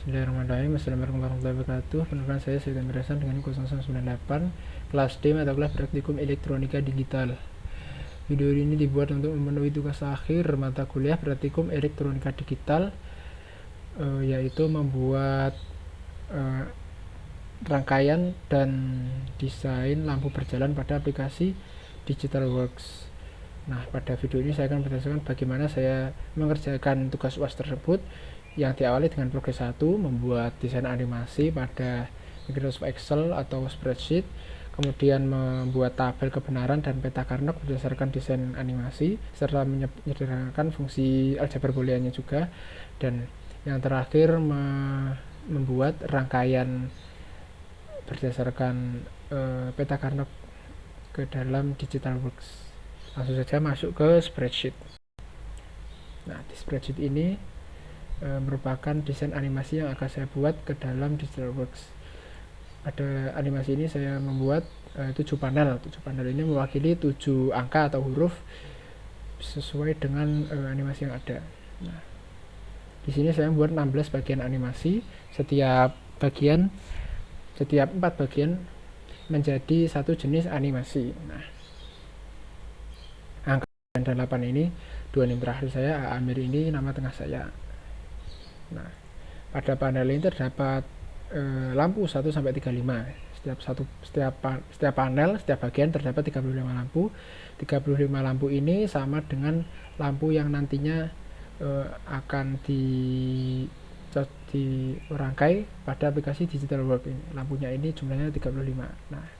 Bismillahirrahmanirrahim. Assalamualaikum warahmatullahi wabarakatuh. Perkenalkan saya Syed Amirasan dengan 0198 kelas D mata kuliah Praktikum Elektronika Digital. Video ini dibuat untuk memenuhi tugas akhir mata kuliah Praktikum Elektronika Digital, yaitu membuat rangkaian dan desain lampu berjalan pada aplikasi DigitalWorks. Nah, pada video ini saya akan menjelaskan bagaimana saya mengerjakan tugas UAS tersebut, yang diawali dengan progres 1, membuat desain animasi pada Microsoft Excel atau spreadsheet, kemudian membuat tabel kebenaran dan peta Carnot berdasarkan desain animasi, serta menyederhanakan fungsi aljabar booleannya juga, dan yang terakhir membuat rangkaian berdasarkan peta Carnot ke dalam DigitalWorks. Langsung saja masuk ke spreadsheet. Nah, di spreadsheet ini merupakan desain animasi yang akan saya buat ke dalam DigitalWorks. Pada animasi ini saya membuat 7 panel. 7 panel ini mewakili 7 angka atau huruf sesuai dengan animasi yang ada. Nah, di sini saya membuat 16 bagian animasi. Setiap 4 bagian menjadi satu jenis animasi. Nah, angka 8 ini, 2 nim terakhir saya, Amir ini nama tengah saya. Nah, pada panel ini terdapat lampu 1 sampai 35. Setiap panel, setiap bagian terdapat 35 lampu. 35 lampu ini sama dengan lampu yang nantinya akan dirangkai pada aplikasi DigitalWorks ini. Lampunya ini jumlahnya 35. Nah,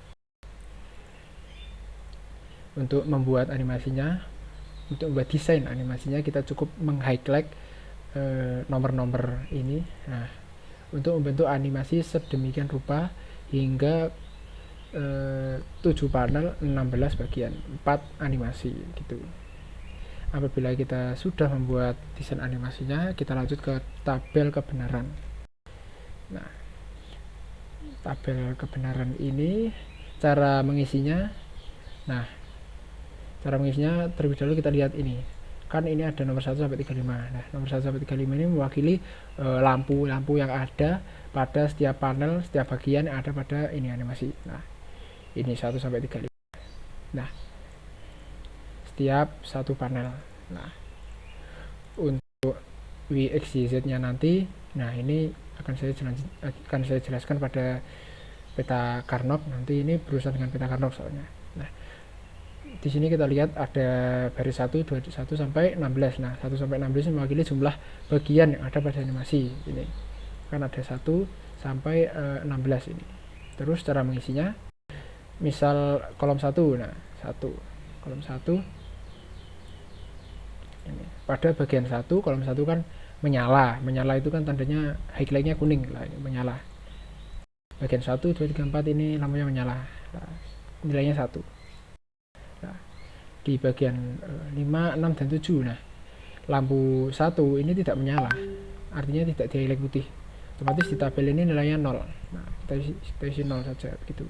untuk membuat animasinya, untuk membuat desain animasinya, kita cukup meng-highlight nomor-nomor ini. Nah, untuk membentuk animasi sedemikian rupa hingga 7 panel, 16 bagian, 4 animasi gitu. Apabila kita sudah membuat desain animasinya, kita lanjut ke tabel kebenaran. Nah, tabel kebenaran ini cara mengisinya. Nah, cara mengisinya terlebih dahulu kita lihat ini. Kan ini ada nomor 1 sampai 35. Nah, nomor 1 sampai 35 ini mewakili lampu-lampu yang ada pada setiap panel, setiap bagian yang ada pada ini animasi. Nah, ini 1 sampai 35. Nah, setiap satu panel. Nah, untuk WXYZ-nya nanti, nah ini akan saya jelaskan pada peta Carnot. Nanti ini berurusan dengan peta Carnot soalnya. Nah, di sini kita lihat ada baris 1 sampai 16. Nah, 1 sampai 16 mewakili jumlah bagian yang ada pada animasi ini. Kan ada 1 sampai 16 ini. Terus cara mengisinya, misal kolom 1. Nah, 1 kolom 1 ini. Pada bagian 1, kolom 1 kan menyala. Menyala itu kan tandanya highlightnya kuning lah, ini menyala. Bagian 1, 2, 3, 4 ini lampunya menyala. Nah, nilainya 1. Di bagian 5, 6, dan 7. Nah, lampu 1 ini tidak menyala, artinya tidak di highlight putih. Otomatis di tabel ini nilainya 0. Nah, kita isi 0 saja begitu.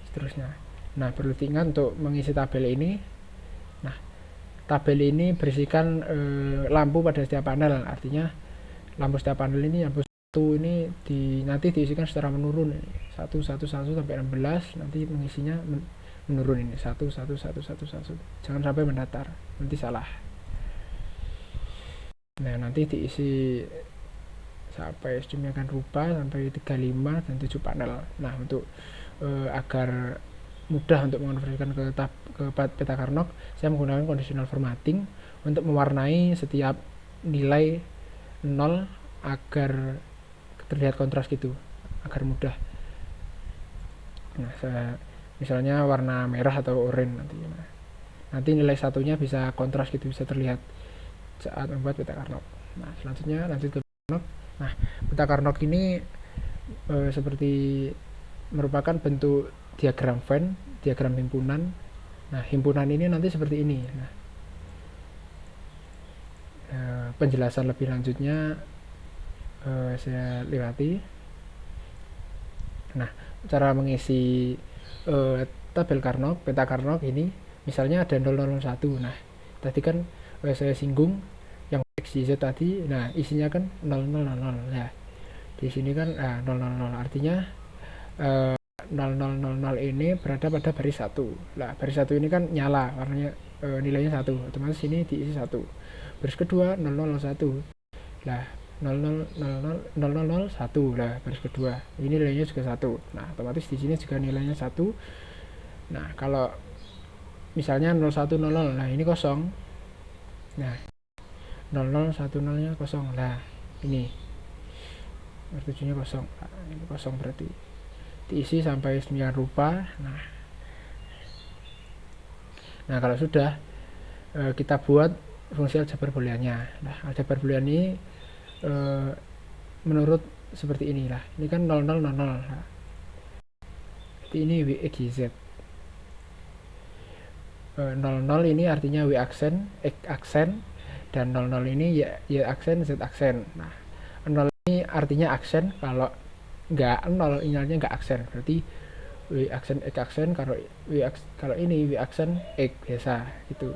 Seterusnya. Nah, perlu diingat untuk mengisi tabel ini. Nah, tabel ini berisikan lampu pada setiap panel. Artinya lampu setiap panel ini, lampu 1 ini nanti diisikan secara menurun. 1 sampai 16. Nanti mengisinya menurun ini 1. Jangan sampai mendatar, nanti salah. Nah, nanti diisi sampai sedemikian rupa sampai 35 dan 7 panel. Nah, untuk agar mudah untuk mengonversikan ke peta Carnot, saya menggunakan conditional formatting untuk mewarnai setiap nilai 0 agar terlihat kontras gitu, agar mudah. Nah, misalnya warna merah atau oranye nanti nilai satunya bisa kontras gitu, bisa terlihat saat membuat peta Carnot. Nah, selanjutnya lanjut ke Carnot. Nah, peta Carnot ini seperti merupakan bentuk diagram Venn, diagram himpunan. Nah, himpunan ini nanti seperti ini. Nah, penjelasan lebih lanjutnya saya lewati. Nah, cara mengisi tabel Carnot, peta Carnot ini, misalnya ada 001. Nah, tadi kan saya singgung yang X XYZ tadi. Nah, isinya kan 0000. Ya, di sini kan 000 artinya 0000 ini berada pada baris 1. Nah, baris 1 ini kan nyala, warnanya nilainya 1. Otomatis ini diisi 1. Baris kedua 0001. Nah, 0001. Nah, baris kedua. Ini nilainya juga 1. Nah, otomatis di sini juga nilainya 1. Nah, kalau misalnya 0100, nah ini kosong. Nah, 0010-nya kosong. Nah, ini R7-nya kosong. Nah, ini kosong berarti diisi sampai 9 rupa. Nah, kalau sudah kita buat fungsi aljabar booleannya. Nah, aljabar boolean ini menurut seperti inilah. Ini kan 0000. Nah, ini WXYZ. 00 ini artinya W aksen, X aksen, dan 00 ini Y aksen, Z aksen. Nah, 0 ini artinya aksen, kalau nggak 0 ini artinya nggak aksen. Berarti W aksen, X aksen, kalau ini W aksen, X biasa gitu.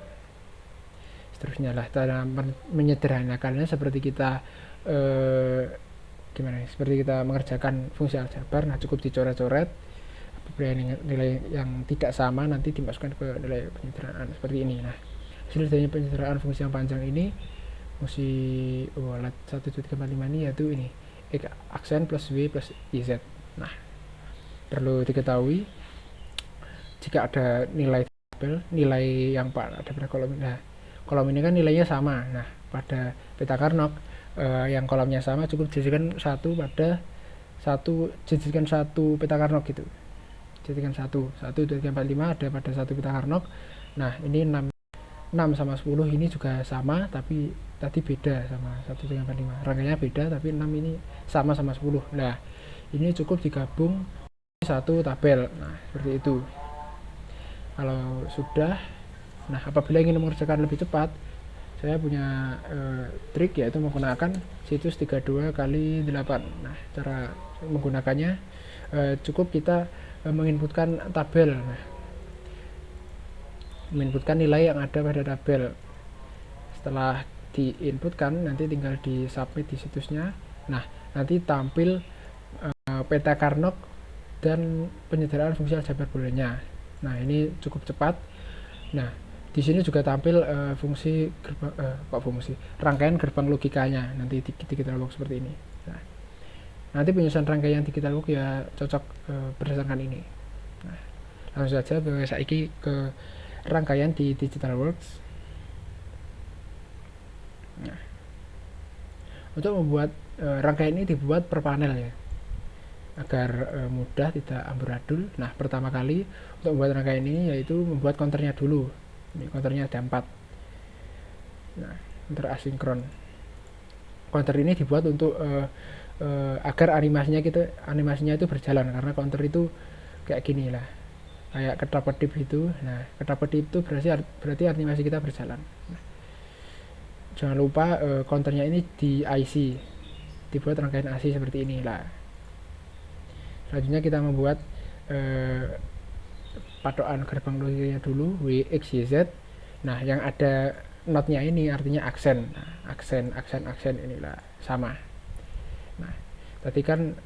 Seterusnya lah, cara menyederhanakannya seperti kita seperti kita mengerjakan fungsi aljabar. Nah, cukup dicoret-coret nilai yang tidak sama, nanti dimasukkan ke nilai penyederhanaan seperti ini. Nah, hasil dari penyederhanaan fungsi yang panjang ini, fungsi 1, 2, 3, 4, 5 ini, yaitu ini X aksen plus W plus YZ. Nah, perlu diketahui jika ada nilai tabel, nilai yang ada pada kolom ini. Nah, kolom ini kan nilainya sama. Nah, pada peta Carnot yang kolomnya sama, cukup jadikan satu pada jadikan satu peta Carnot gitu. Jadikan 1, 2, 3, 4, 5 ada pada satu peta Carnot. Nah, ini 6 sama 10 ini juga sama, tapi tadi beda sama 1, 2, 3, 4, 5. Rangkaiannya beda, tapi 6 ini sama 10. Nah, ini cukup digabung satu tabel. Nah, seperti itu. Kalau sudah, nah apabila ingin mengerjakan lebih cepat, saya punya trik, yaitu menggunakan situs 32 kali 8. Nah, cara menggunakannya cukup kita menginputkan tabel. Nah, menginputkan nilai yang ada pada tabel. Setelah diinputkan, nanti tinggal di submit di situsnya. Nah, nanti tampil peta Carnot dan penyederhanaan fungsi aljabar booleannya. Nah, ini cukup cepat. Nah, di sini juga tampil fungsi rangkaian gerbang logikanya nanti di Digitalworks seperti ini. Nah, nanti penyusunan rangkaian Digitalworks ya cocok berdasarkan ini. Nah, langsung saja saiki ke rangkaian di Digitalworks. Nah, untuk membuat rangkaian ini dibuat per panel ya, agar mudah, tidak amburadul. Nah, pertama kali untuk membuat rangkaian ini yaitu membuat counternya dulu. Ini counternya ada 4. Nah, counter asinkron. Counter ini dibuat untuk agar animasinya itu berjalan, karena counter itu kayak gini lah, kayak ketap-ketip itu. Nah, ketap-ketip itu berarti animasi kita berjalan. Nah, jangan lupa counternya ini di IC, dibuat rangkaian IC seperti ini lah. Selanjutnya kita membuat patokan gerbang logikanya dulu, W, X, Y, Z. Nah, yang ada notnya ini artinya aksen. Nah, aksen inilah sama. Nah, tadi kan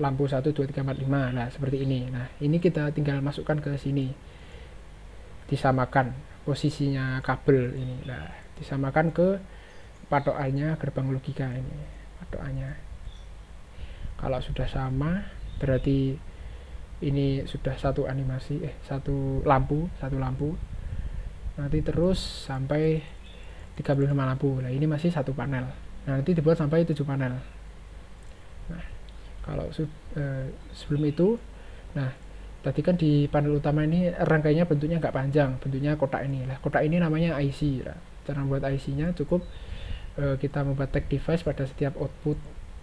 lampu 1, 2, 3, 4, 5. Nah, seperti ini. Nah, ini kita tinggal masukkan ke sini. Disamakan posisinya kabel ini. Nah, disamakan ke patokannya gerbang logika ini. Patokannya. Kalau sudah sama, berarti ini sudah satu animasi, satu lampu. Nanti terus sampai 35 lampu. Nah, ini masih satu panel. Nah, nanti dibuat sampai 7 panel. Nah, kalau sebelum itu, nah tadi kan di panel utama ini rangkaiannya bentuknya nggak panjang, bentuknya kotak ini lah. Kotak ini namanya IC. Nah, cara membuat IC-nya cukup kita membuat tag device pada setiap output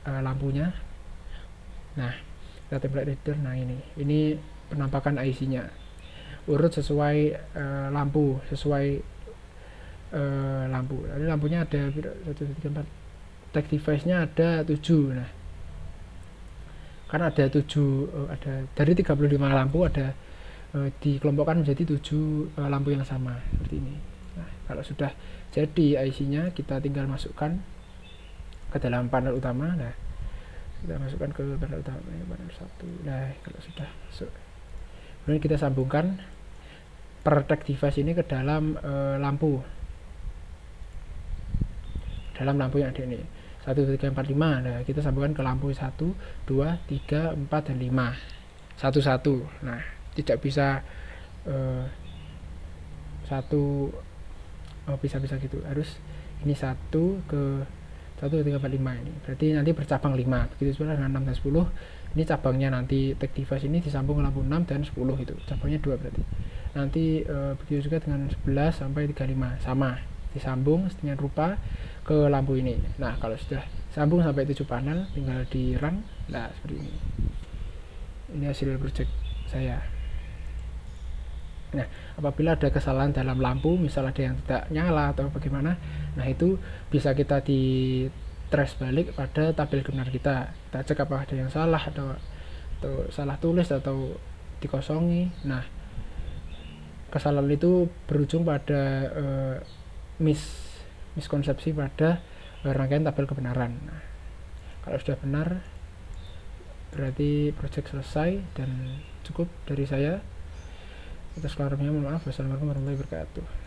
lampunya. Nah, kita template reader. Nah, ini penampakan IC-nya. Urut sesuai lampu, lampu. Jadi lampunya ada 1, 2, 3, 4. Tag device-nya ada 7. Nah, kan ada 7, ada dari 35 lampu, ada dikelompokkan menjadi 7 lampu yang sama seperti ini. Nah, kalau sudah jadi IC-nya, kita tinggal masukkan ke dalam panel utama. Nah, kita masukkan ke panel utama, panel 1. Nah, kalau sudah masuk, kemudian kita sambungkan protect device ini ke dalam lampu yang ada ini 1, 2, 3, 4, 5. Nah, kita sambungkan ke lampu 1, 2, 3, 4, dan 5 satu-satu. Nah, tidak bisa satu bisa-bisa gitu, harus ini 1 ke 1, 2, 3, 4, 5 ini berarti nanti bercabang 5. Begitu juga dengan 6 dan 10, ini cabangnya nanti tag device ini disambung ke lampu 6 dan 10, itu cabangnya 2 berarti. Nanti begitu juga dengan 11 sampai 35 sama, disambung sedemikian rupa ke lampu ini. Nah, kalau sudah sambung sampai 7 panel, tinggal di run. Nah, seperti ini. Ini hasil project saya. Nah, apabila ada kesalahan dalam lampu, misal ada yang tidak nyala atau bagaimana, nah itu bisa kita di trace balik pada tabel kebenaran kita. Kita cek apakah ada yang salah atau salah tulis atau dikosongi. Nah, kesalahan itu berujung pada miskonsepsi pada rangkaian tabel kebenaran. Nah, kalau sudah benar, berarti project selesai dan cukup dari saya. Atas kelarangnya mohon maaf. Wassalamualaikum warahmatullahi wabarakatuh.